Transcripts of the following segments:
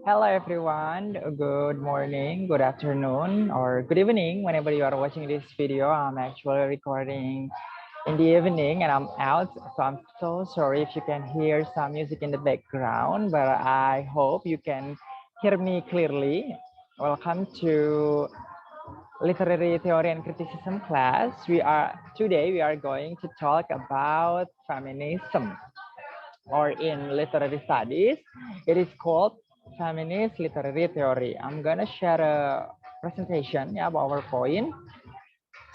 Hello everyone, good morning, good afternoon, or good evening whenever you are watching this video. I'm actually recording in the evening and I'm out, so I'm so sorry if you can hear some music in the background, but I hope you can hear me clearly. Welcome to Literary Theory and Criticism class. Today we are going to talk about feminism, or in literary studies, it is called feminist literary theory. I'm gonna share a presentation ya, PowerPoint.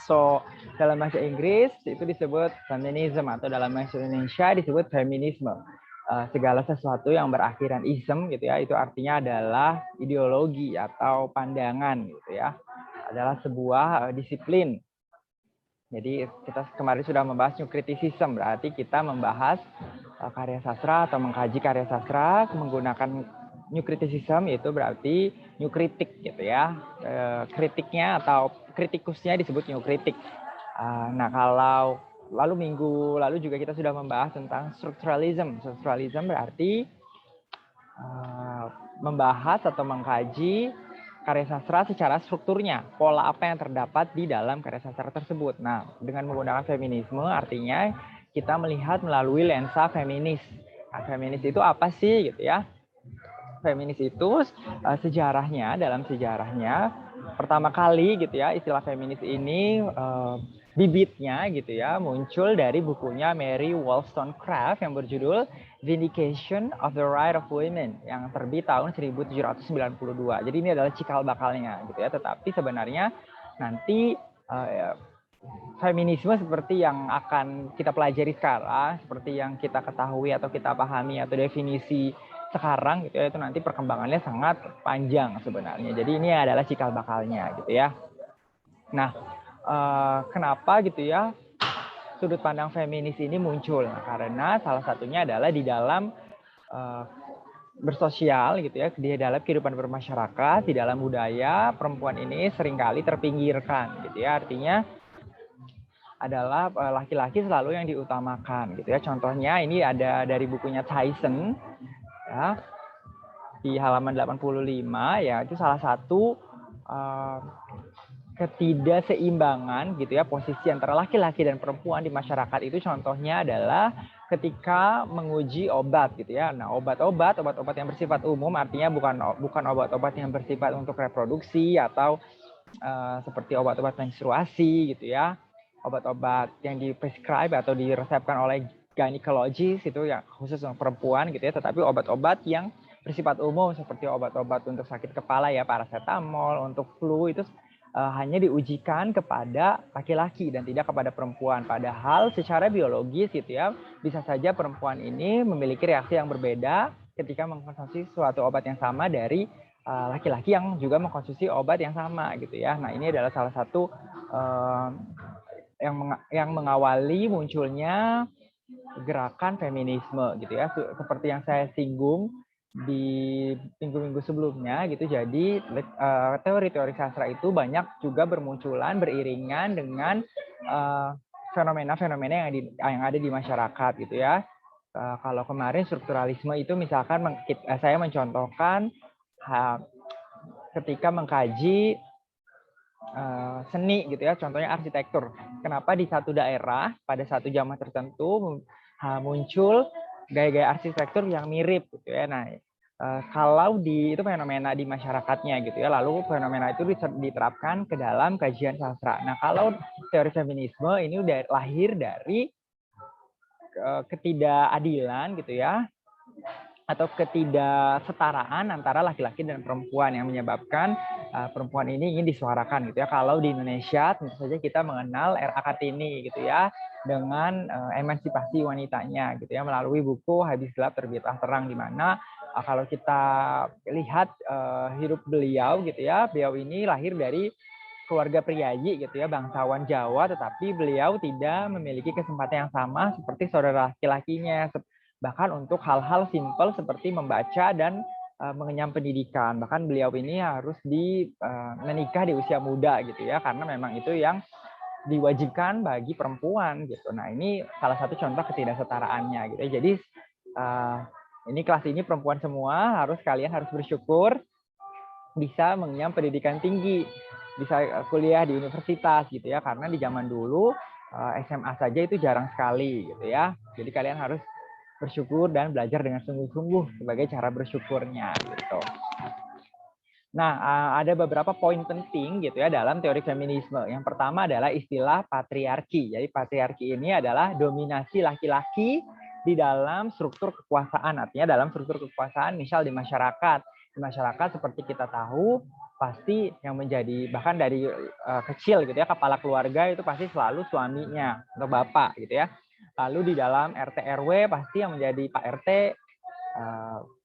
So, dalam bahasa Inggris itu disebut feminism atau dalam bahasa Indonesia disebut feminisme. Segala sesuatu yang berakhiran ism gitu ya, itu artinya adalah ideologi atau pandangan gitu ya. Adalah sebuah disiplin. Jadi kita kemarin sudah membahas new criticism, berarti kita membahas karya sastra atau mengkaji karya sastra menggunakan new criticism, itu berarti new kritik gitu ya. Kritiknya atau kritikusnya disebut new kritik. Nah, kalau minggu lalu juga kita sudah membahas tentang structuralism. Structuralism berarti membahas atau mengkaji karya sastra secara strukturnya, pola apa yang terdapat di dalam karya sastra tersebut. Nah, dengan menggunakan feminisme artinya kita melihat melalui lensa feminis. Nah, feminis itu apa sih gitu ya? Feminis itu dalam sejarahnya pertama kali gitu ya, istilah feminis ini bibitnya gitu ya muncul dari bukunya Mary Wollstonecraft yang berjudul Vindication of the Right of Women yang terbit tahun 1792. Jadi ini adalah cikal bakalnya gitu ya. Tetapi sebenarnya nanti feminisme seperti yang akan kita pelajari sekarang, seperti yang kita ketahui atau kita pahami atau definisi sekarang gitu ya, itu nanti perkembangannya sangat panjang sebenarnya. Jadi ini adalah cikal bakalnya gitu ya. Nah, kenapa gitu ya sudut pandang feminis ini muncul? Nah, karena salah satunya adalah di dalam bersosial gitu ya, di dalam kehidupan bermasyarakat, di dalam budaya, perempuan ini seringkali terpinggirkan gitu ya. Artinya adalah laki-laki selalu yang diutamakan gitu ya. Contohnya ini ada dari bukunya Tyson ya, di halaman 85 ya, itu salah satu ketidakseimbangan gitu ya posisi antara laki-laki dan perempuan di masyarakat itu. Contohnya adalah ketika menguji obat gitu ya. Nah, obat-obat yang bersifat umum artinya bukan obat-obat yang bersifat untuk reproduksi atau seperti obat-obat menstruasi gitu ya. Obat-obat yang diprescribe atau diresepkan oleh gynecologist itu yang khusus untuk perempuan gitu ya, tetapi obat-obat yang bersifat umum seperti obat-obat untuk sakit kepala ya, paracetamol, untuk flu itu hanya diujikan kepada laki-laki dan tidak kepada perempuan. Padahal secara biologis gitu ya, bisa saja perempuan ini memiliki reaksi yang berbeda ketika mengkonsumsi suatu obat yang sama dari laki-laki yang juga mengkonsumsi obat yang sama gitu ya. Nah, ini adalah salah satu yang mengawali munculnya gerakan feminisme gitu ya. Seperti yang saya singgung di minggu-minggu sebelumnya gitu. Jadi teori-teori sastra itu banyak juga bermunculan beriringan dengan fenomena-fenomena yang ada di masyarakat gitu ya. Kalau kemarin strukturalisme itu misalkan saya mencontohkan ketika mengkaji seni gitu ya, contohnya arsitektur. Kenapa di satu daerah pada satu zaman tertentu muncul gaya-gaya arsitektur yang mirip gitu ya. Nah, kalau itu fenomena di masyarakatnya gitu ya, lalu fenomena itu diterapkan ke dalam kajian sastra. Nah, kalau teori feminisme ini udah lahir dari ketidakadilan gitu ya, atau ketidaksetaraan antara laki-laki dan perempuan yang menyebabkan perempuan ini ingin disuarakan gitu ya. Kalau di Indonesia tentu saja kita mengenal RA Kartini gitu ya, dengan emansipasi wanitanya gitu ya, melalui buku Habis Gelap Terbitlah Terang, di mana kalau kita lihat hidup beliau gitu ya, beliau ini lahir dari keluarga priayi gitu ya, bangsawan Jawa, tetapi beliau tidak memiliki kesempatan yang sama seperti saudara laki-lakinya, bahkan untuk hal-hal simpel seperti membaca dan mengenyam pendidikan. Bahkan beliau ini harus menikah di usia muda gitu ya, karena memang itu yang diwajibkan bagi perempuan gitu. Nah, ini salah satu contoh ketidaksetaraannya gitu ya. Jadi Ini kelas ini perempuan semua, kalian harus bersyukur bisa mengenyam pendidikan tinggi, bisa kuliah di universitas gitu ya, karena di zaman dulu SMA saja itu jarang sekali gitu ya. Jadi kalian harus bersyukur dan belajar dengan sungguh-sungguh sebagai cara bersyukurnya gitu. Nah, ada beberapa poin penting gitu ya dalam teori feminisme. Yang pertama adalah istilah patriarki. Jadi patriarki ini adalah dominasi laki-laki di dalam struktur kekuasaan. Artinya dalam struktur kekuasaan misal di masyarakat. Di masyarakat seperti kita tahu pasti yang menjadi bahkan dari kecil gitu ya, kepala keluarga itu pasti selalu suaminya atau bapak gitu ya. Lalu di dalam RT RW pasti yang menjadi Pak RT,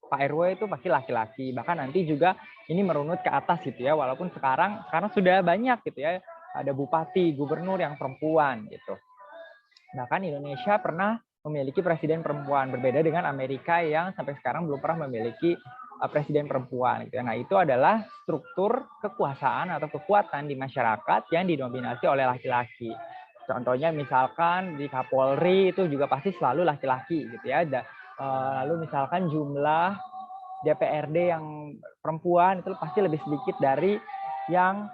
Pak RW itu pasti laki-laki. Bahkan nanti juga ini merunut ke atas gitu ya. Walaupun sekarang karena sudah banyak gitu ya, ada bupati, gubernur yang perempuan gitu. Bahkan Indonesia pernah memiliki presiden perempuan, berbeda dengan Amerika yang sampai sekarang belum pernah memiliki presiden perempuan gitu. Nah, itu adalah struktur kekuasaan atau kekuatan di masyarakat yang didominasi oleh laki-laki. Contohnya misalkan di Kapolri itu juga pasti selalu laki-laki gitu ya. Lalu misalkan jumlah DPRD yang perempuan itu pasti lebih sedikit dari yang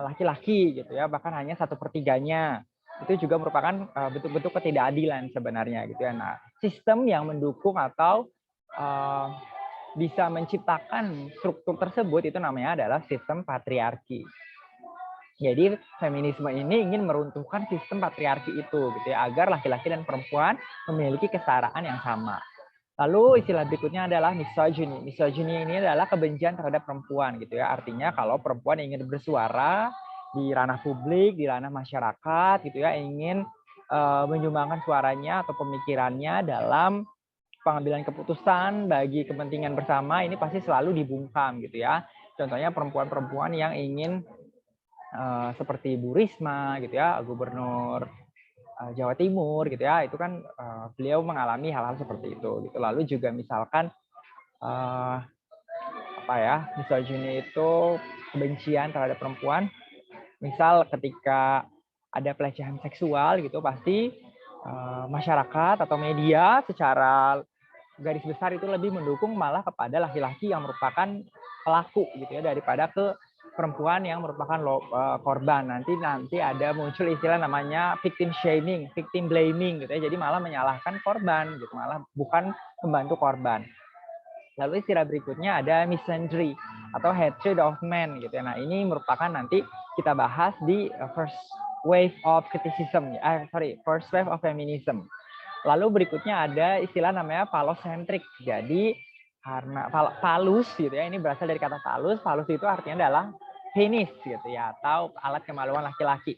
laki-laki gitu ya, bahkan hanya 1/3-nya. Itu juga merupakan bentuk-bentuk ketidakadilan sebenarnya gitu ya. Nah, sistem yang mendukung atau bisa menciptakan struktur tersebut itu namanya adalah sistem patriarki. Jadi feminisme ini ingin meruntuhkan sistem patriarki itu gitu ya, agar laki-laki dan perempuan memiliki kesetaraan yang sama. Lalu istilah berikutnya adalah misogyny. Misogyny ini adalah kebencian terhadap perempuan gitu ya. Artinya kalau perempuan ingin bersuara di ranah publik, di ranah masyarakat gitu ya, ingin menyumbangkan suaranya atau pemikirannya dalam pengambilan keputusan bagi kepentingan bersama, ini pasti selalu dibungkam gitu ya. Contohnya perempuan-perempuan yang ingin seperti Bu Risma gitu ya, gubernur Jawa Timur gitu ya, itu kan beliau mengalami hal-hal seperti itu gitu. Lalu juga misalkan apa ya, misogyny itu kebencian terhadap perempuan. Misal ketika ada pelecehan seksual gitu, pasti masyarakat atau media secara garis besar itu lebih mendukung malah kepada laki-laki yang merupakan pelaku gitu ya, daripada ke perempuan yang merupakan korban. Nanti ada muncul istilah namanya victim shaming, victim blaming gitu ya. Jadi malah menyalahkan korban gitu, malah bukan membantu korban. Lalu istilah berikutnya ada misandry atau hatred of men gitu ya. Nah, ini merupakan nanti kita bahas di first wave of criticism, first wave of feminism. Lalu berikutnya ada istilah namanya phallocentric. Jadi karena phallus gitu ya, ini berasal dari kata phallus. Phallus itu artinya adalah penis gitu ya, atau alat kemaluan laki-laki.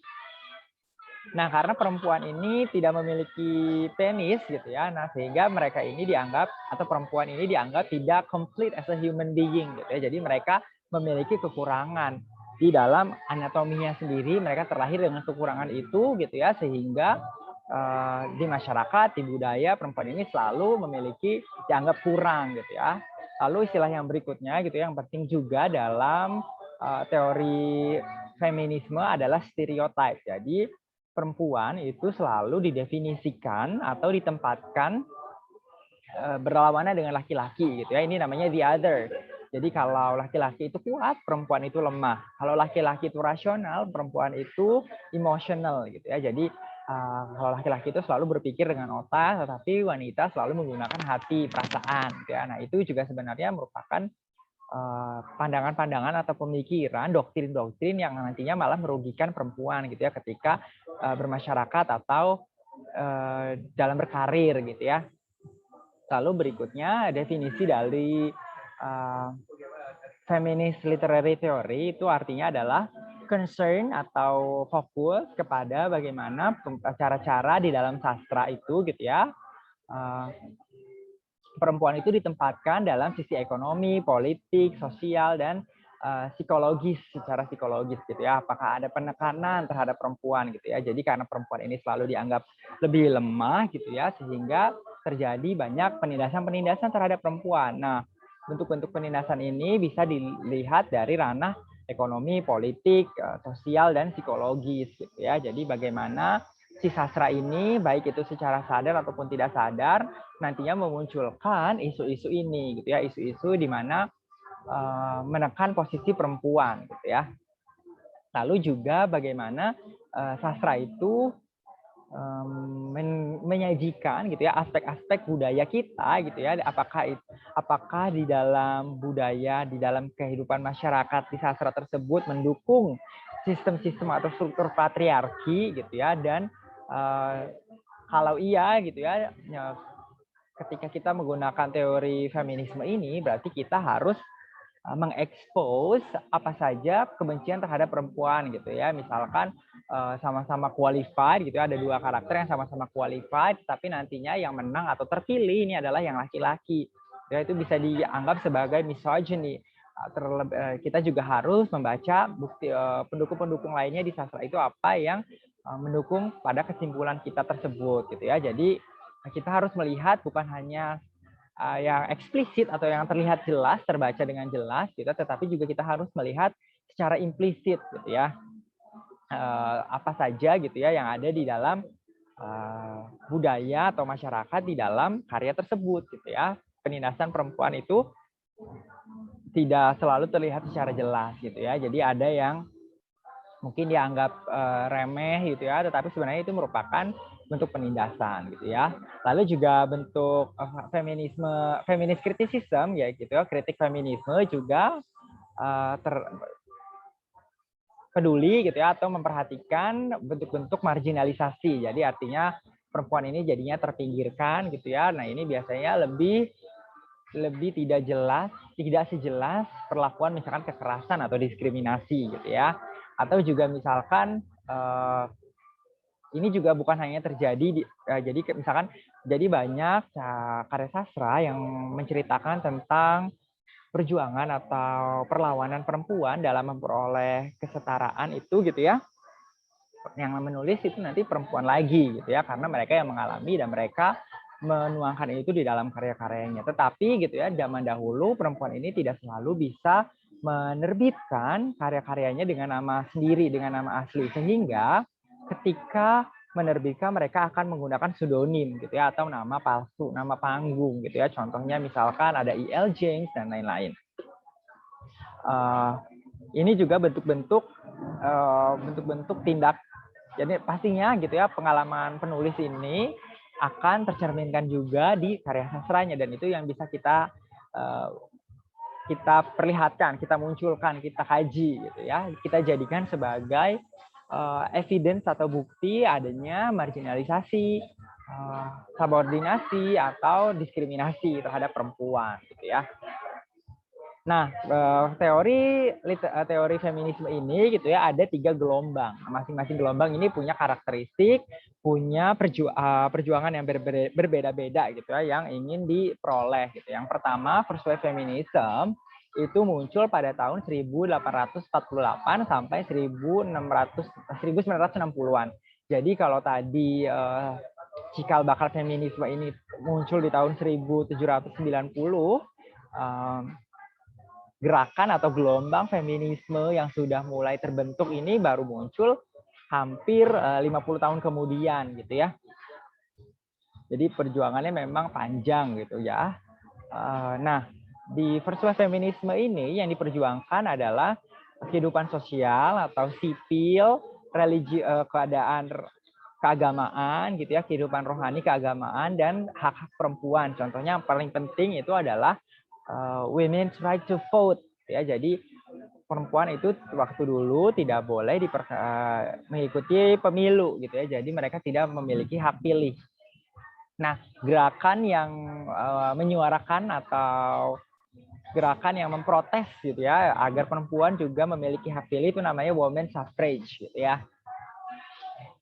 Nah, karena perempuan ini tidak memiliki penis gitu ya, nah sehingga mereka ini dianggap atau perempuan ini dianggap tidak complete as a human being gitu ya. Jadi mereka memiliki kekurangan di dalam anatominya sendiri, mereka terlahir dengan kekurangan itu gitu ya, sehingga di masyarakat, di budaya perempuan ini selalu memiliki dianggap kurang gitu ya. Lalu istilah yang berikutnya gitu yang penting juga dalam teori feminisme adalah stereotype. Jadi perempuan itu selalu didefinisikan atau ditempatkan berlawanan dengan laki-laki gitu ya. Ini namanya the other. Jadi kalau laki-laki itu kuat, perempuan itu lemah. Kalau laki-laki itu rasional, perempuan itu emotional gitu ya. Jadi kalau laki-laki itu selalu berpikir dengan otak, tetapi wanita selalu menggunakan hati, perasaan gitu ya. Nah, itu juga sebenarnya merupakan pandangan-pandangan atau pemikiran, doktrin-doktrin yang nantinya malah merugikan perempuan gitu ya ketika bermasyarakat atau dalam berkarir gitu ya. Lalu berikutnya definisi dari feminist literary theory itu artinya adalah concern atau fokus kepada bagaimana cara-cara di dalam sastra itu gitu ya. Perempuan itu ditempatkan dalam sisi ekonomi, politik, sosial, dan psikologis, secara psikologis gitu ya. Apakah ada penekanan terhadap perempuan gitu ya. Jadi karena perempuan ini selalu dianggap lebih lemah gitu ya, sehingga terjadi banyak penindasan-penindasan terhadap perempuan. Nah, bentuk-bentuk penindasan ini bisa dilihat dari ranah ekonomi, politik, sosial, dan psikologis gitu ya. Jadi bagaimana si sastra ini baik itu secara sadar ataupun tidak sadar nantinya memunculkan isu-isu ini gitu ya, isu-isu di mana menekan posisi perempuan gitu ya. Lalu juga bagaimana sastra itu menyajikan gitu ya aspek-aspek budaya kita gitu ya, apakah di dalam budaya, di dalam kehidupan masyarakat di sastra tersebut mendukung sistem-sistem atau struktur patriarki gitu ya, dan kalau iya gitu ya, ketika kita menggunakan teori feminisme ini berarti kita harus mengekspos apa saja kebencian terhadap perempuan gitu ya. Misalkan sama-sama qualified gitu ya, ada dua karakter yang sama-sama qualified tapi nantinya yang menang atau terpilih ini adalah yang laki-laki. Ya, itu bisa dianggap sebagai misogyny. Kita juga harus membaca bukti pendukung-pendukung lainnya di sastra itu apa yang mendukung pada kesimpulan kita tersebut gitu ya. Jadi kita harus melihat bukan hanya yang eksplisit atau yang terlihat jelas, terbaca dengan jelas, gitu, tetapi juga kita harus melihat secara implisit, gitu ya, apa saja gitu ya yang ada di dalam budaya atau masyarakat di dalam karya tersebut, gitu ya. Penindasan perempuan itu tidak selalu terlihat secara jelas, gitu ya. Jadi ada yang mungkin dianggap remeh gitu ya, tetapi sebenarnya itu merupakan bentuk penindasan gitu ya. Lalu juga bentuk feminis kritisisme ya gitu ya, kritik feminisme juga peduli gitu ya, atau memperhatikan bentuk-bentuk marginalisasi. Jadi artinya perempuan ini jadinya terpinggirkan gitu ya. Nah ini biasanya lebih tidak jelas, tidak sejelas perlakuan misalkan kekerasan atau diskriminasi gitu ya. Atau juga misalkan ini juga bukan hanya terjadi jadi misalkan jadi banyak karya sastra yang menceritakan tentang perjuangan atau perlawanan perempuan dalam memperoleh kesetaraan itu gitu ya. Yang menulis itu nanti perempuan lagi gitu ya, karena mereka yang mengalami dan mereka menuangkan itu di dalam karya-karyanya. Tetapi gitu ya, zaman dahulu perempuan ini tidak selalu bisa menerbitkan karya-karyanya dengan nama sendiri, dengan nama asli, sehingga ketika menerbitkan mereka akan menggunakan pseudonym gitu ya, atau nama palsu, nama panggung gitu ya. Contohnya misalkan ada E.L. James dan lain-lain. Ini juga bentuk-bentuk tindak. Jadi pastinya gitu ya, pengalaman penulis ini akan tercerminkan juga di karya sastranya, dan itu yang bisa kita perlihatkan, kita munculkan, kita kaji gitu ya. Kita jadikan sebagai evidence atau bukti adanya marginalisasi, subordinasi atau diskriminasi terhadap perempuan gitu ya. Nah, teori feminisme ini gitu ya ada 3 gelombang. Masing-masing gelombang ini punya karakteristik, punya perjuangan yang berbeda-beda gitu ya yang ingin diperoleh gitu. Yang pertama, first wave feminism itu muncul pada tahun 1848 sampai 1960-an. Jadi kalau tadi cikal bakal feminisme ini muncul di tahun 1790, gerakan atau gelombang feminisme yang sudah mulai terbentuk ini baru muncul hampir 50 tahun kemudian gitu ya. Jadi perjuangannya memang panjang gitu ya. Nah, di first wave feminisme ini yang diperjuangkan adalah kehidupan sosial atau sipil, religi, keadaan keagamaan gitu ya, kehidupan rohani keagamaan dan hak-hak perempuan. Contohnya yang paling penting itu adalah women's right to vote ya. Jadi perempuan itu waktu dulu tidak boleh mengikuti pemilu gitu ya. Jadi mereka tidak memiliki hak pilih. Nah, gerakan yang menyuarakan atau gerakan yang memprotes gitu ya agar perempuan juga memiliki hak pilih itu namanya women's suffrage gitu ya.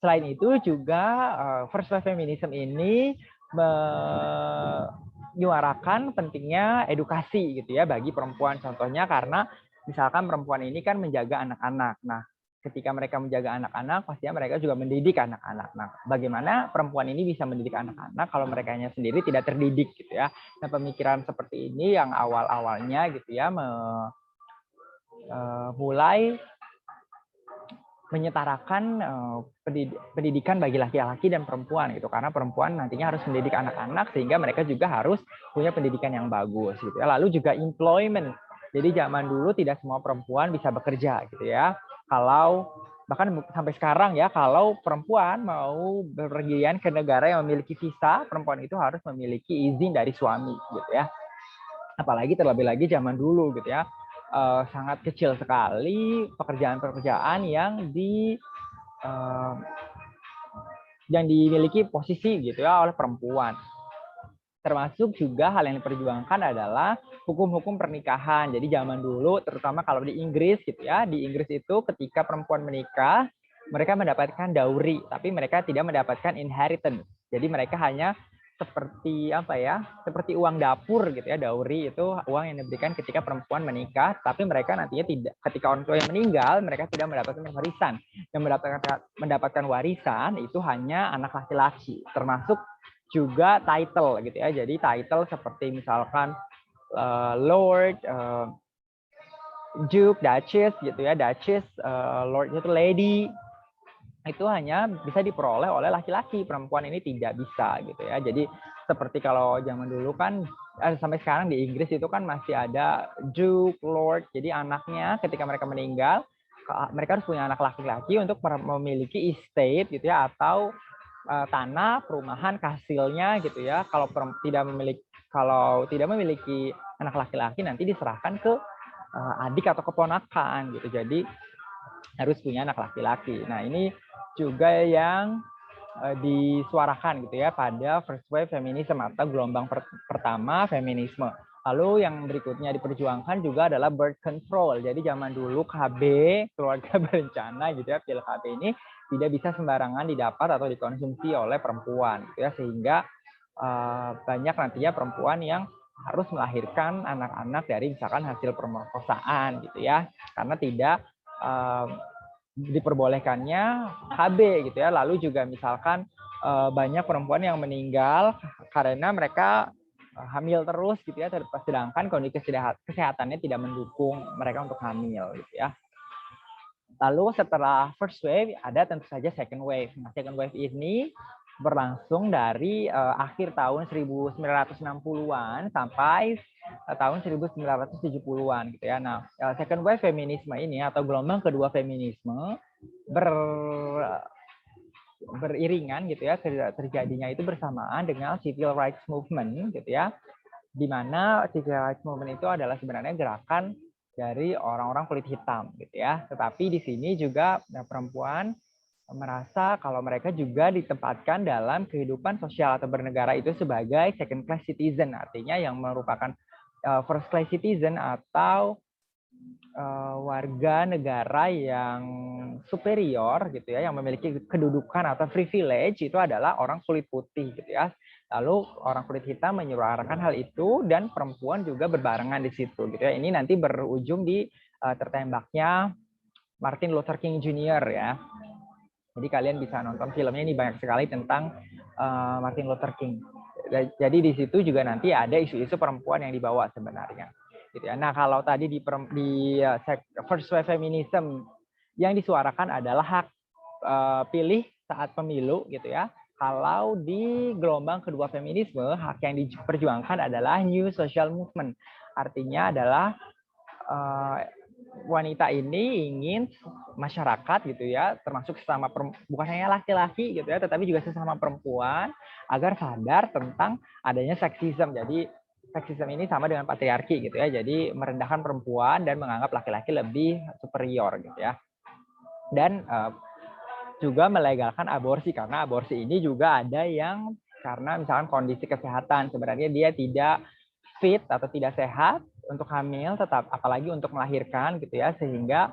Selain itu juga first wave feminism ini menyuarakan pentingnya edukasi gitu ya bagi perempuan. Contohnya karena misalkan perempuan ini kan menjaga anak-anak. Nah, ketika mereka menjaga anak-anak, pastinya mereka juga mendidik anak-anak. Nah, bagaimana perempuan ini bisa mendidik anak-anak kalau mereka sendiri tidak terdidik gitu ya. Nah, pemikiran seperti ini yang awal-awalnya gitu ya mulai menyetarakan pendidikan bagi laki-laki dan perempuan gitu, karena perempuan nantinya harus mendidik anak-anak sehingga mereka juga harus punya pendidikan yang bagus gitu ya. Lalu juga employment, jadi zaman dulu tidak semua perempuan bisa bekerja gitu ya. Kalau bahkan sampai sekarang ya, kalau perempuan mau bepergian ke negara yang memiliki visa, perempuan itu harus memiliki izin dari suami gitu ya. Apalagi terlebih lagi zaman dulu gitu ya, sangat kecil sekali pekerjaan-pekerjaan yang dimiliki posisi gitu ya oleh perempuan. Termasuk juga hal yang diperjuangkan adalah hukum-hukum pernikahan. Jadi zaman dulu, terutama kalau di Inggris gitu ya, di Inggris itu ketika perempuan menikah, mereka mendapatkan dowry, tapi mereka tidak mendapatkan inheritance. Jadi mereka hanya seperti apa ya, seperti uang dapur gitu ya. Dowry itu uang yang diberikan ketika perempuan menikah, tapi mereka nantinya tidak, ketika orang tua yang meninggal, mereka tidak mendapatkan warisan. Yang mendapatkan warisan itu hanya anak laki-laki, termasuk juga title gitu ya. Jadi title seperti misalkan Lord, Duke, Duchess gitu ya. Duchess, Lord itu lady, itu hanya bisa diperoleh oleh laki-laki, perempuan ini tidak bisa gitu ya. Jadi seperti kalau zaman dulu kan sampai sekarang di Inggris itu kan masih ada Duke, Lord, jadi anaknya ketika mereka meninggal mereka harus punya anak laki-laki untuk memiliki estate gitu ya, atau tanah, perumahan, hasilnya gitu ya. Kalau tidak memiliki anak laki-laki nanti diserahkan ke adik atau keponakan gitu. Jadi harus punya anak laki-laki. Nah, ini juga yang disuarakan gitu ya pada first wave feminism atau gelombang pertama feminisme. Lalu yang berikutnya diperjuangkan juga adalah birth control. Jadi zaman dulu KB, keluarga berencana gitu ya, pil KB ini tidak bisa sembarangan didapat atau dikonsumsi oleh perempuan gitu ya, sehingga banyak nantinya perempuan yang harus melahirkan anak-anak dari misalkan hasil pemerkosaan gitu ya, karena tidak diperbolehkannya KB gitu ya. Lalu juga misalkan banyak perempuan yang meninggal karena mereka hamil terus gitu ya, sedangkan kondisi kesehatannya tidak mendukung mereka untuk hamil gitu ya. Lalu setelah first wave ada tentu saja second wave. Nah, second wave ini berlangsung dari akhir tahun 1960-an sampai tahun 1970-an gitu ya. Nah, second wave feminisme ini atau gelombang kedua feminisme beriringan gitu ya, terjadinya itu bersamaan dengan civil rights movement gitu ya, di mana civil rights movement itu adalah sebenarnya gerakan dari orang-orang kulit hitam gitu ya. Tetapi di sini juga perempuan merasa kalau mereka juga ditempatkan dalam kehidupan sosial atau bernegara itu sebagai second class citizen, artinya yang merupakan first class citizen atau warga negara yang superior gitu ya, yang memiliki kedudukan atau privilege itu adalah orang kulit putih gitu ya. Lalu orang kulit hitam menyuarakan hal itu dan perempuan juga berbarengan di situ gitu ya. Ini nanti berujung di tertembaknya Martin Luther King Jr. ya. Jadi kalian bisa nonton filmnya, ini banyak sekali tentang Martin Luther King. Jadi di situ juga nanti ada isu-isu perempuan yang dibawa sebenarnya. Gitu ya. Nah, kalau tadi di first wave feminism yang disuarakan adalah hak pilih saat pemilu gitu ya. Kalau di gelombang kedua feminisme, hak yang diperjuangkan adalah new social movement. Artinya adalah wanita ini ingin masyarakat gitu ya, termasuk sesama bukan hanya laki-laki gitu ya, tetapi juga sesama perempuan agar sadar tentang adanya seksisme. Jadi seksisme ini sama dengan patriarki gitu ya. Jadi merendahkan perempuan dan menganggap laki-laki lebih superior gitu ya. Dan juga melegalkan aborsi, karena aborsi ini juga ada yang karena misalkan kondisi kesehatan sebenarnya dia tidak fit atau tidak sehat untuk hamil, tetap apalagi untuk melahirkan gitu ya, sehingga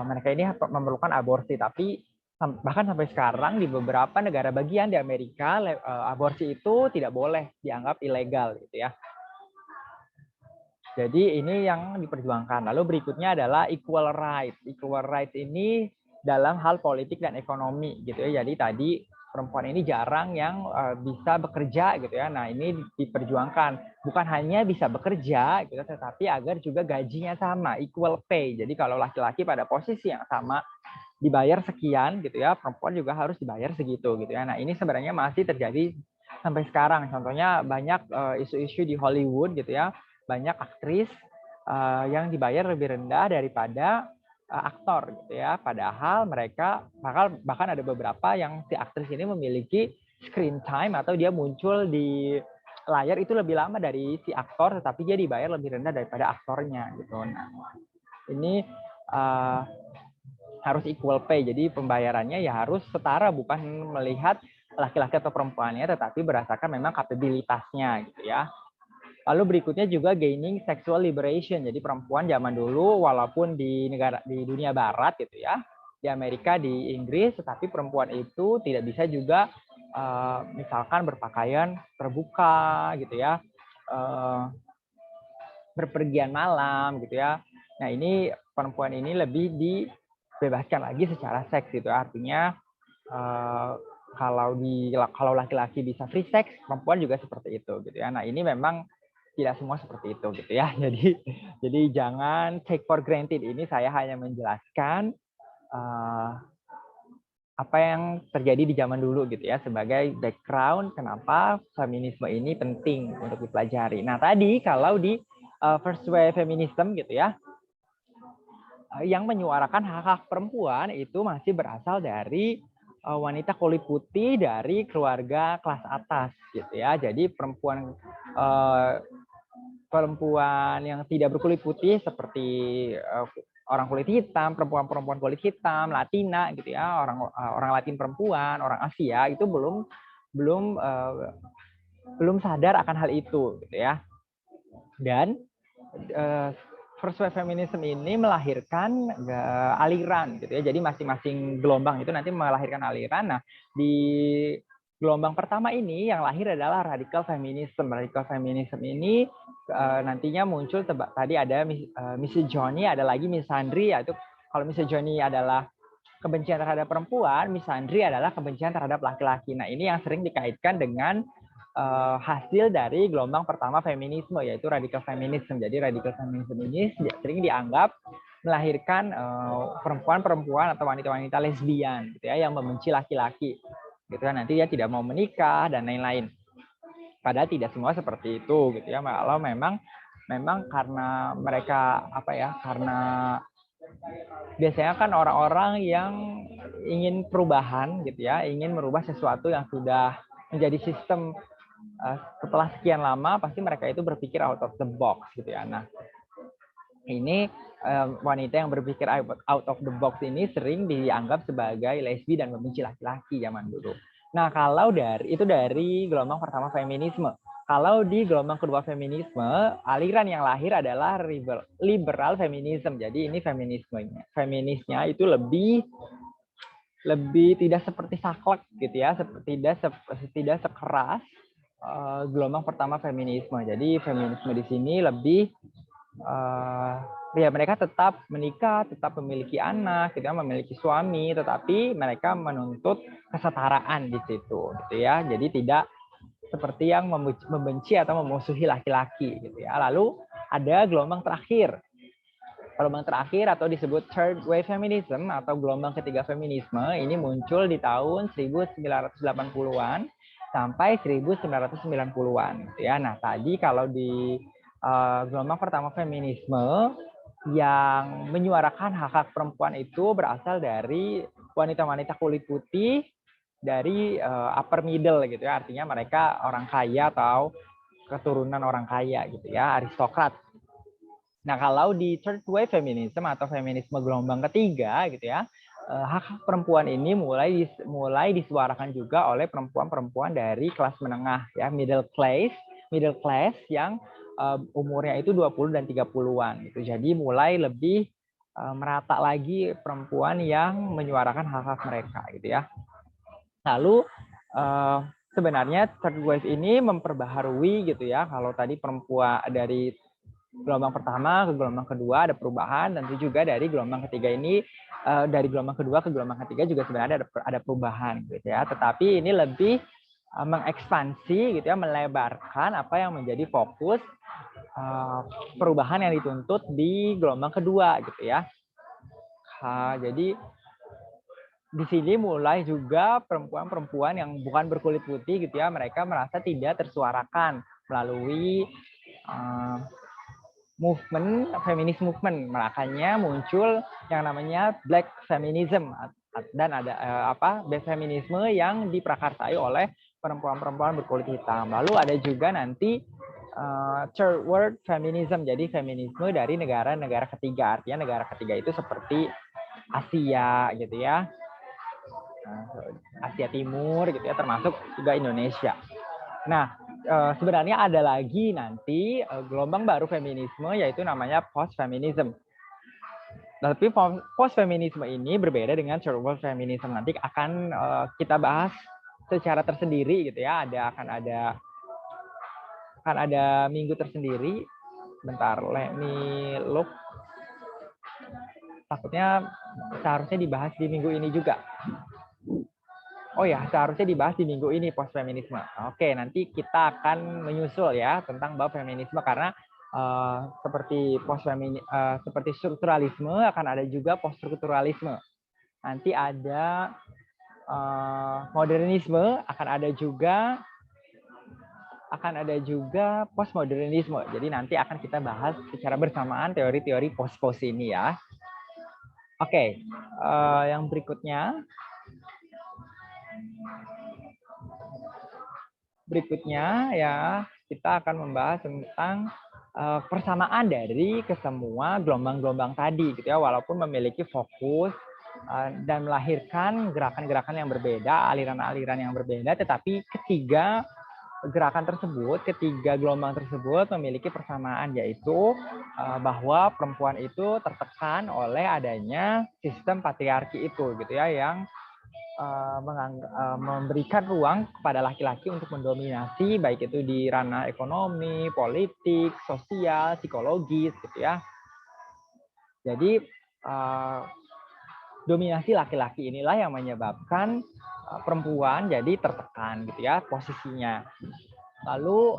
mereka ini memerlukan aborsi. Tapi bahkan sampai sekarang di beberapa negara bagian di Amerika aborsi itu tidak boleh, dianggap ilegal gitu ya. Jadi ini yang diperjuangkan. Lalu berikutnya adalah equal right. Equal right ini dalam hal politik dan ekonomi gitu ya. Jadi tadi perempuan ini jarang yang bisa bekerja gitu ya. Nah, ini diperjuangkan bukan hanya bisa bekerja gitu, tetapi agar juga gajinya sama, equal pay. Jadi kalau laki-laki pada posisi yang sama dibayar sekian gitu ya, perempuan juga harus dibayar segitu gitu ya. Nah, ini sebenarnya masih terjadi sampai sekarang. Contohnya banyak isu-isu di Hollywood gitu ya, banyak aktris yang dibayar lebih rendah daripada aktor gitu ya. Padahal mereka bahkan ada beberapa yang si aktris ini memiliki screen time atau dia muncul di layar itu lebih lama dari si aktor, tetapi dia dibayar lebih rendah daripada aktornya gitu. Nah, ini harus equal pay, jadi pembayarannya ya harus setara, bukan melihat laki-laki atau perempuannya, tetapi berdasarkan memang kapabilitasnya gitu ya. Lalu berikutnya juga gaining sexual liberation. Jadi perempuan zaman dulu walaupun di dunia barat gitu ya, di Amerika, di Inggris, tetapi perempuan itu tidak bisa juga misalkan berpakaian terbuka gitu ya, berpergian malam gitu ya. Nah, ini perempuan ini lebih dibebaskan lagi secara seks gitu. Artinya kalau laki-laki bisa free sex, perempuan juga seperti itu gitu ya. Nah, ini memang tidak semua seperti itu gitu ya. Jadi jangan take for granted. Ini saya hanya menjelaskan apa yang terjadi di zaman dulu gitu ya, sebagai background kenapa feminisme ini penting untuk dipelajari. Nah, tadi kalau di first wave feminism gitu ya, yang menyuarakan hak-hak perempuan itu masih berasal dari wanita kulit putih dari keluarga kelas atas gitu ya. Jadi perempuan yang tidak berkulit putih seperti orang kulit hitam, perempuan kulit hitam, Latina gitu ya, orang Latin perempuan, orang Asia itu belum sadar akan hal itu gitu ya. Dan first wave feminism ini melahirkan aliran gitu ya. Jadi masing-masing gelombang itu nanti melahirkan aliran. Nah, di gelombang pertama ini yang lahir adalah radical feminism. Radical feminism ini nantinya muncul tadi ada misogyny, ada lagi misandry, yaitu kalau misogyny adalah kebencian terhadap perempuan, misandry adalah kebencian terhadap laki-laki. Nah, ini yang sering dikaitkan dengan hasil dari gelombang pertama feminisme, yaitu radical feminism. Jadi radical feminism ini sering dianggap melahirkan perempuan-perempuan atau wanita-wanita lesbian gitu ya, yang membenci laki-laki gitu kan, nanti dia tidak mau menikah dan lain-lain. Padahal tidak semua seperti itu gitu ya. Kalau memang karena mereka karena biasanya kan orang-orang yang ingin perubahan gitu ya, ingin merubah sesuatu yang sudah menjadi sistem setelah sekian lama, pasti mereka itu berpikir out of the box gitu ya. Nah, ini wanita yang berpikir out of the box ini sering dianggap sebagai lesbi dan membenci laki-laki zaman dulu. Nah, kalau dari gelombang pertama feminisme. Kalau di gelombang kedua feminisme, aliran yang lahir adalah liberal feminism. Jadi ini feminisnya itu lebih tidak seperti saklek gitu ya, tidak sekeras gelombang pertama feminisme. Jadi feminisme di sini lebih ya mereka tetap menikah, tetap memiliki anak, gitu ya, memiliki suami, tetapi mereka menuntut kesetaraan di situ, gitu ya. Jadi tidak seperti yang membenci atau memusuhi laki-laki, gitu ya. Lalu ada gelombang terakhir. Gelombang terakhir atau disebut third wave feminism atau gelombang ketiga feminisme ini muncul di tahun 1980-an sampai 1990-an gitu ya. Nah, tadi kalau di gelombang pertama feminisme yang menyuarakan hak-hak perempuan itu berasal dari wanita-wanita kulit putih dari upper middle gitu ya. Artinya mereka orang kaya atau keturunan orang kaya gitu ya, aristokrat. Nah, kalau di third wave feminism atau feminisme gelombang ketiga gitu ya, hak perempuan ini mulai disuarakan juga oleh perempuan-perempuan dari kelas menengah ya, middle class yang umurnya itu 20 dan 30-an gitu. Jadi mulai lebih merata lagi perempuan yang menyuarakan hak-hak mereka gitu ya. Lalu sebenarnya third wave ini memperbaharui gitu ya. Kalau tadi perempuan dari gelombang pertama ke gelombang kedua ada perubahan, dan juga dari gelombang ketiga ini dari gelombang kedua ke gelombang ketiga juga sebenarnya ada perubahan gitu ya. Tetapi ini lebih mengekspansi gitu ya, melebarkan apa yang menjadi fokus perubahan yang dituntut di gelombang kedua gitu ya. Jadi di sini mulai juga perempuan-perempuan yang bukan berkulit putih gitu ya, mereka merasa tidak tersuarakan melalui movement, feminis movement. Makanya muncul yang namanya black feminism dan ada black feminisme yang diprakarsai oleh perempuan-perempuan berkulit hitam. Lalu ada juga nanti third world feminism, jadi feminisme dari negara-negara ketiga. Artinya negara ketiga itu seperti Asia gitu ya, Asia Timur gitu ya, termasuk juga Indonesia. Nah, sebenarnya ada lagi nanti gelombang baru feminisme, yaitu namanya post-feminism. Tapi post-feminisme ini berbeda dengan third world feminism. Nanti akan kita bahas secara tersendiri gitu ya. Akan ada minggu tersendiri. Bentar, let me look. Takutnya seharusnya dibahas di minggu ini juga. Oh ya, seharusnya dibahas di minggu ini post-feminisme. Oke, nanti kita akan menyusul ya tentang bab feminisme karena seperti strukturalisme akan ada juga post-strukturalisme. Nanti ada modernisme, akan ada juga postmodernisme. Jadi nanti akan kita bahas secara bersamaan teori-teori post-post ini ya. Oke, yang berikutnya ya kita akan membahas tentang persamaan dari kesemua gelombang-gelombang tadi gitu ya, walaupun memiliki fokus dan melahirkan gerakan-gerakan yang berbeda, aliran-aliran yang berbeda, tetapi ketiga gelombang tersebut memiliki persamaan, yaitu bahwa perempuan itu tertekan oleh adanya sistem patriarki itu gitu ya, yang memberikan ruang kepada laki-laki untuk mendominasi baik itu di ranah ekonomi, politik, sosial, psikologis gitu ya. Jadi dominasi laki-laki inilah yang menyebabkan perempuan jadi tertekan gitu ya posisinya. Lalu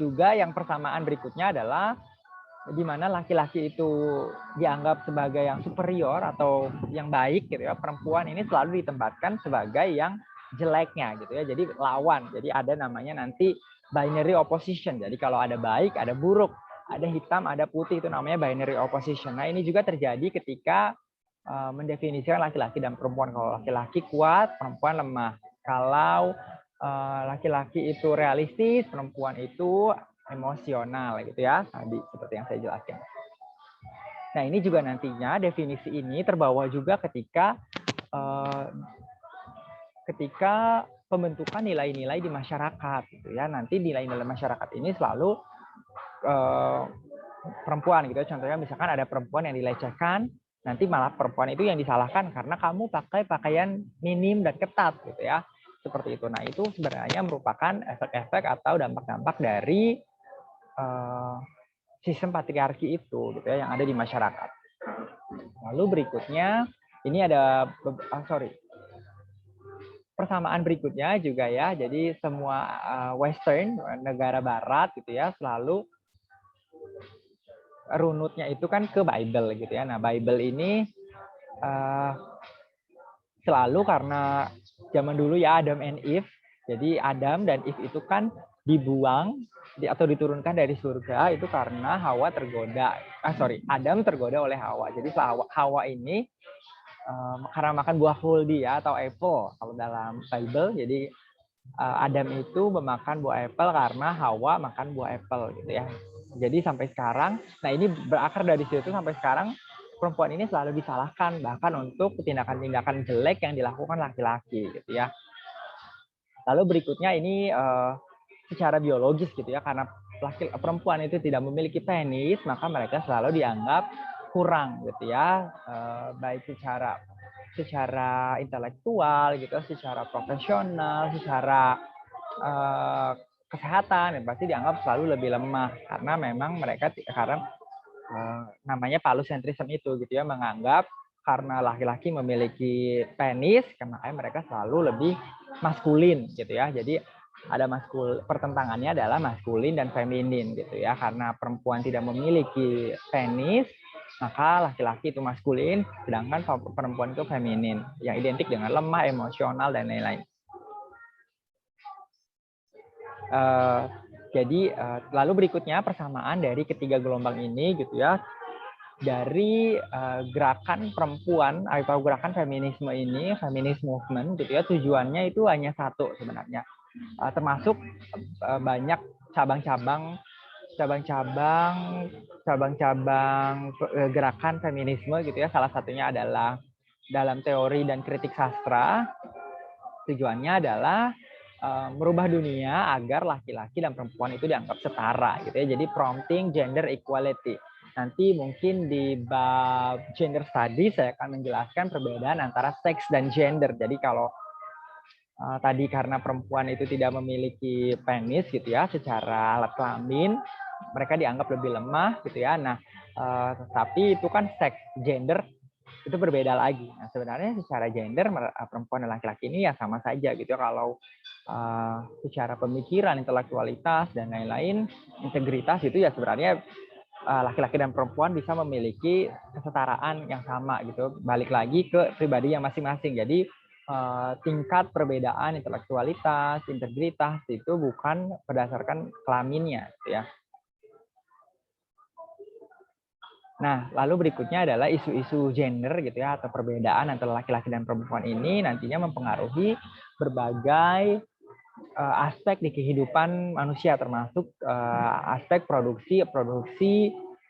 juga yang persamaan berikutnya adalah di mana laki-laki itu dianggap sebagai yang superior atau yang baik gitu ya, perempuan ini selalu ditempatkan sebagai yang jeleknya gitu ya, jadi lawan. Jadi ada namanya nanti binary opposition. Jadi kalau ada baik, ada buruk, ada hitam, ada putih, itu namanya binary opposition. Nah, ini juga terjadi ketika mendefinisikan laki-laki dan perempuan. Kalau laki-laki kuat, perempuan lemah. Kalau laki-laki itu realistis, perempuan itu emosional gitu ya, tadi seperti yang saya jelaskan. Nah, ini juga nantinya definisi ini terbawa juga ketika pembentukan nilai-nilai di masyarakat gitu ya. Nanti nilai-nilai masyarakat ini selalu perempuan gitu ya. Contohnya misalkan ada perempuan yang dilecehkan, nanti malah perempuan itu yang disalahkan karena kamu pakai pakaian minim dan ketat gitu ya. Seperti itu. Nah, itu sebenarnya merupakan efek-efek atau dampak-dampak dari sistem patriarki itu gitu ya, yang ada di masyarakat. Lalu berikutnya ini ada persamaan berikutnya juga ya. Jadi semua Western, negara Barat gitu ya, selalu runutnya itu kan ke Bible gitu ya. Nah, Bible ini selalu karena zaman dulu ya Adam and Eve. Jadi Adam dan Eve itu kan dibuang atau diturunkan dari surga itu karena Adam tergoda oleh Hawa. Jadi Hawa ini karena makan buah huldi ya, atau apple kalau dalam Bible. Jadi Adam itu memakan buah apple karena Hawa makan buah apple gitu ya. Jadi sampai sekarang, nah ini berakar dari situ sampai sekarang perempuan ini selalu disalahkan bahkan untuk tindakan-tindakan jelek yang dilakukan laki-laki gitu ya. Lalu berikutnya ini secara biologis gitu ya, karena perempuan itu tidak memiliki penis, maka mereka selalu dianggap kurang gitu ya, baik secara intelektual gitu, secara profesional, secara kesehatan, ya pasti dianggap selalu lebih lemah karena memang mereka namanya phalocentrism itu gitu ya, menganggap karena laki-laki memiliki penis, makanya mereka selalu lebih maskulin gitu ya. Jadi ada pertentangannya adalah maskulin dan feminin gitu ya. Karena perempuan tidak memiliki penis, maka laki-laki itu maskulin, sedangkan perempuan itu feminin, yang identik dengan lemah, emosional, dan lain-lain. Jadi lalu berikutnya persamaan dari ketiga gelombang ini gitu ya, dari gerakan perempuan atau gerakan feminisme ini, feminist movement gitu ya, tujuannya itu hanya satu sebenarnya, termasuk banyak cabang-cabang gerakan feminisme gitu ya. Salah satunya adalah dalam teori dan kritik sastra, tujuannya adalah merubah dunia agar laki-laki dan perempuan itu dianggap setara gitu ya. Jadi prompting gender equality. Nanti mungkin di bab gender studies saya akan menjelaskan perbedaan antara seks dan gender. Jadi kalau tadi karena perempuan itu tidak memiliki penis gitu ya secara alat kelamin, mereka dianggap lebih lemah gitu ya. Nah, tapi itu kan seks, gender itu berbeda lagi. Nah, sebenarnya secara gender perempuan dan laki-laki ini ya sama saja gitu ya. Kalau secara pemikiran, intelektualitas dan lain-lain, integritas itu ya sebenarnya laki-laki dan perempuan bisa memiliki kesetaraan yang sama gitu. Balik lagi ke pribadi yang masing-masing. Jadi tingkat perbedaan intelektualitas, integritas itu bukan berdasarkan kelaminnya gitu ya. Nah, lalu berikutnya adalah isu-isu gender gitu ya, atau perbedaan antara laki-laki dan perempuan ini nantinya mempengaruhi berbagai aspek di kehidupan manusia, termasuk aspek produksi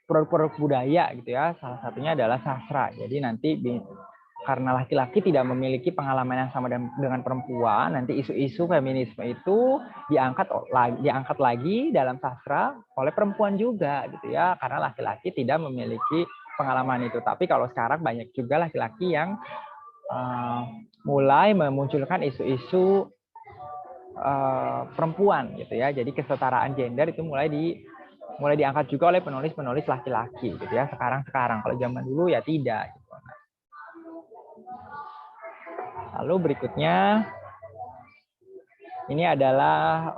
produk-produk budaya gitu ya. Salah satunya adalah sastra. Jadi nanti karena laki-laki tidak memiliki pengalaman yang sama dengan perempuan, nanti isu-isu feminisme itu diangkat lagi dalam sastra oleh perempuan juga gitu ya, karena laki-laki tidak memiliki pengalaman itu. Tapi kalau sekarang banyak juga laki-laki yang mulai memunculkan isu-isu perempuan gitu ya. Jadi kesetaraan gender itu mulai diangkat juga oleh penulis-penulis laki-laki gitu ya. Sekarang kalau zaman dulu ya tidak. Gitu. Lalu berikutnya, ini adalah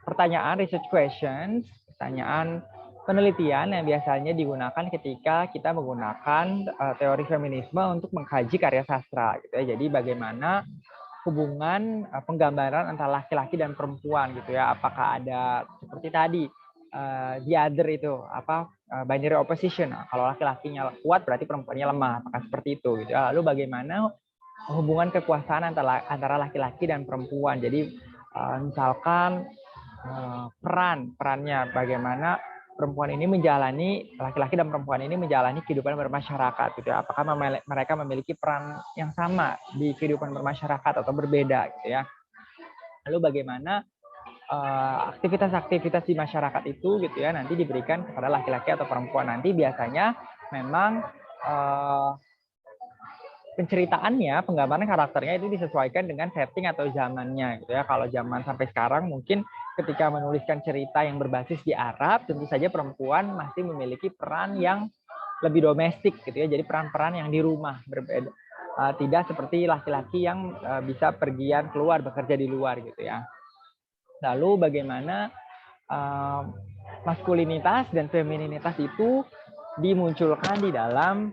pertanyaan research questions, pertanyaan penelitian yang biasanya digunakan ketika kita menggunakan teori feminisme untuk mengkaji karya sastra. Gitu ya. Jadi bagaimana hubungan penggambaran antara laki-laki dan perempuan gitu ya. Apakah ada seperti tadi the other itu binary opposition. Nah, kalau laki-lakinya kuat berarti perempuannya lemah. Apakah seperti itu gitu ya. Lalu bagaimana hubungan kekuasaan antara laki-laki dan perempuan. Jadi misalkan perannya bagaimana perempuan ini laki-laki dan perempuan ini menjalani kehidupan bermasyarakat gitu ya. Apakah mereka memiliki peran yang sama di kehidupan bermasyarakat atau berbeda gitu ya. Lalu bagaimana aktivitas-aktivitas di masyarakat itu gitu ya nanti diberikan kepada laki-laki atau perempuan. Nanti biasanya memang penceritaannya, penggambaran karakternya itu disesuaikan dengan setting atau zamannya gitu ya. Kalau zaman sampai sekarang mungkin ketika menuliskan cerita yang berbasis di Arab, tentu saja perempuan masih memiliki peran yang lebih domestik gitu ya. Jadi peran-peran yang di rumah berbeda. Tidak seperti laki-laki yang bisa pergian keluar bekerja di luar gitu ya. Lalu bagaimana maskulinitas dan femininitas itu dimunculkan di dalam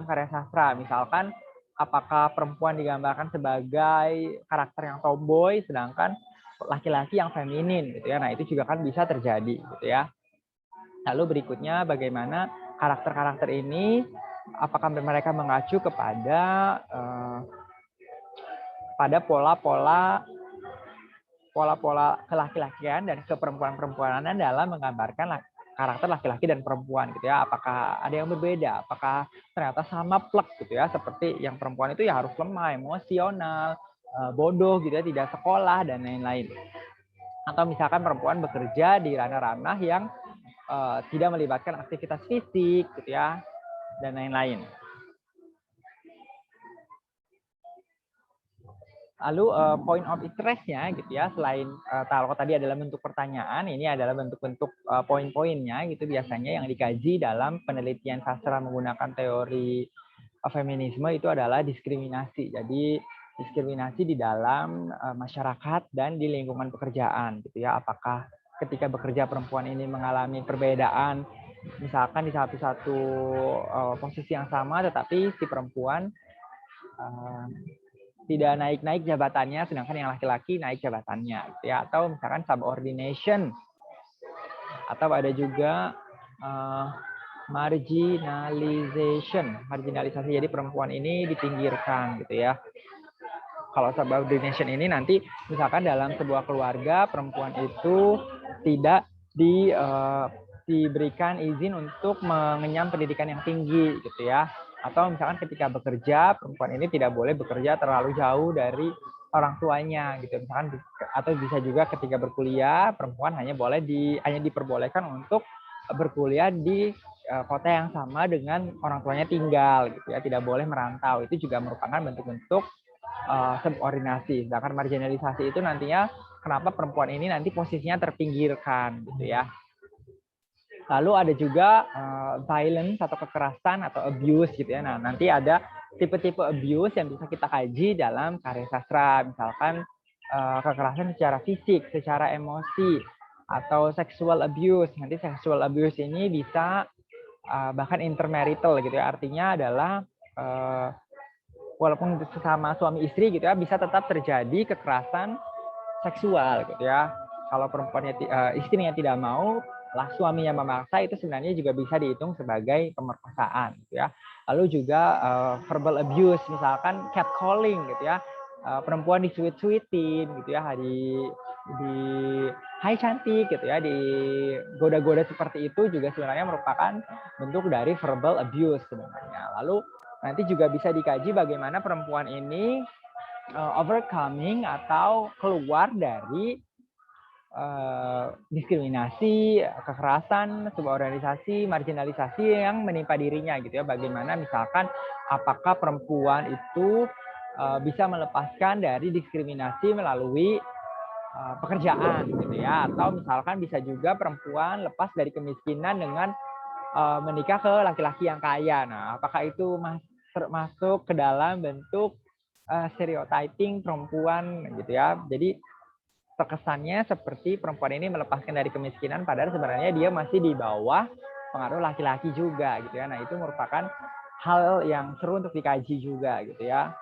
karya sastra. Misalkan apakah perempuan digambarkan sebagai karakter yang tomboy sedangkan laki-laki yang feminin gitu ya. Nah, itu juga kan bisa terjadi gitu ya. Lalu berikutnya bagaimana karakter-karakter ini apakah mereka mengacu kepada pola-pola kelaki-lakian dan keperempuan-perempuanan dalam menggambarkan karakter laki-laki dan perempuan gitu ya. Apakah ada yang berbeda? Apakah ternyata sama plek gitu ya, seperti yang perempuan itu ya harus lemah, emosional, bodoh gitu ya, tidak sekolah dan lain-lain. Atau misalkan perempuan bekerja di ranah-ranah yang tidak melibatkan aktivitas fisik gitu ya dan lain-lain. Lalu point of interest-nya gitu ya, selain kalau tadi adalah bentuk pertanyaan, ini adalah bentuk-bentuk poin-poinnya gitu biasanya yang dikaji dalam penelitian sastra menggunakan teori feminisme itu adalah diskriminasi. Jadi diskriminasi di dalam masyarakat dan di lingkungan pekerjaan gitu ya. Apakah ketika bekerja perempuan ini mengalami perbedaan misalkan di satu posisi yang sama, tetapi si perempuan tidak naik-naik jabatannya, sedangkan yang laki-laki naik jabatannya, gitu ya. Atau misalkan subordination, atau ada juga marginalisasi. Jadi perempuan ini dipinggirkan, gitu ya. Kalau subordination ini nanti misalkan dalam sebuah keluarga perempuan itu tidak diberikan izin untuk mengenyam pendidikan yang tinggi, gitu ya. Atau misalkan ketika bekerja perempuan ini tidak boleh bekerja terlalu jauh dari orang tuanya, gitu. Misalkan atau bisa juga ketika berkuliah perempuan hanya diperbolehkan untuk berkuliah di kota yang sama dengan orang tuanya tinggal, gitu ya. Tidak boleh merantau. Itu juga merupakan bentuk-bentuk subordinasi. Sedangkan marginalisasi itu nantinya kenapa perempuan ini nanti posisinya terpinggirkan, gitu ya. Lalu ada juga violence atau kekerasan atau abuse, gitu ya. Nah, nanti ada tipe-tipe abuse yang bisa kita kaji dalam karya sastra. Misalkan kekerasan secara fisik, secara emosi, atau sexual abuse. Nanti sexual abuse ini bisa bahkan intermarital, gitu ya. Artinya adalah walaupun sesama suami istri, gitu ya, bisa tetap terjadi kekerasan seksual, gitu ya. Kalau perempuannya istrinya tidak mau, lah suaminya memaksa, itu sebenarnya juga bisa dihitung sebagai pemerkosaan, gitu ya. Lalu juga verbal abuse, misalkan catcalling, gitu ya. Perempuan disuit-suitin, gitu ya, di hai cantik, gitu ya, di goda-goda seperti itu juga sebenarnya merupakan bentuk dari verbal abuse sebenarnya. Lalu nanti juga bisa dikaji bagaimana perempuan ini overcoming atau keluar dari diskriminasi, kekerasan, sebuah organisasi, marginalisasi yang menimpa dirinya, gitu ya. Bagaimana misalkan apakah perempuan itu bisa melepaskan dari diskriminasi melalui pekerjaan, gitu ya. Atau misalkan bisa juga perempuan lepas dari kemiskinan dengan menikah ke laki-laki yang kaya. Nah, apakah itu termasuk ke dalam bentuk stereotyping perempuan, gitu ya. Jadi terkesannya seperti perempuan ini melepaskan dari kemiskinan, padahal sebenarnya dia masih di bawah pengaruh laki-laki juga, gitu ya. Nah, itu merupakan hal yang seru untuk dikaji juga, gitu ya.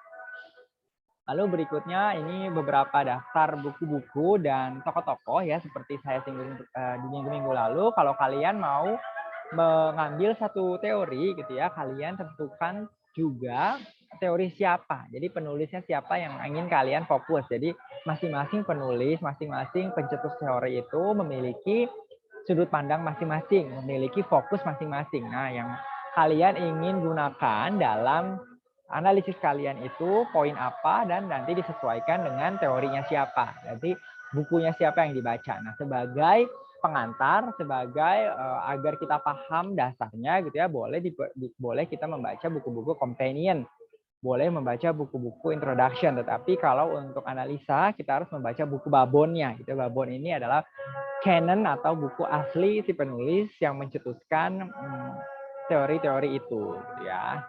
Lalu berikutnya ini beberapa daftar buku-buku dan tokoh-tokoh ya, seperti saya singgung di minggu-minggu lalu. Kalau kalian mau mengambil satu teori, gitu ya, kalian tentukan juga teori siapa. Jadi penulisnya siapa yang ingin kalian fokus. Jadi masing-masing penulis, masing-masing pencetus teori itu memiliki sudut pandang masing-masing, memiliki fokus masing-masing. Nah, yang kalian ingin gunakan dalam analisis kalian itu poin apa, dan nanti disesuaikan dengan teorinya siapa. Nanti bukunya siapa yang dibaca. Nah, sebagai pengantar, sebagai agar kita paham dasarnya, gitu ya, boleh kita membaca buku-buku companion, boleh membaca buku-buku introduction. Tetapi kalau untuk analisa kita harus membaca buku babonnya, gitu. Babon ini adalah canon atau buku asli si penulis yang mencetuskan teori-teori itu, gitu ya.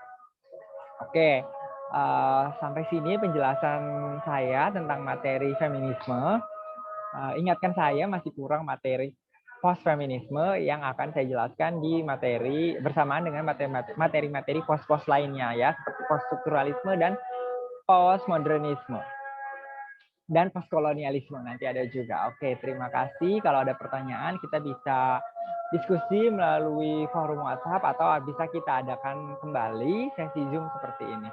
Oke, sampai sini penjelasan saya tentang materi feminisme. Ingatkan saya masih kurang materi post-feminisme yang akan saya jelaskan di materi bersamaan dengan materi-materi post-post lainnya ya, seperti post-strukturalisme dan post-modernisme dan post-kolonialisme nanti ada juga. Oke, terima kasih. Kalau ada pertanyaan kita bisa diskusi melalui forum WhatsApp atau bisa kita adakan kembali sesi Zoom seperti ini.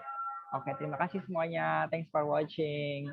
Oke, terima kasih semuanya. Thanks for watching.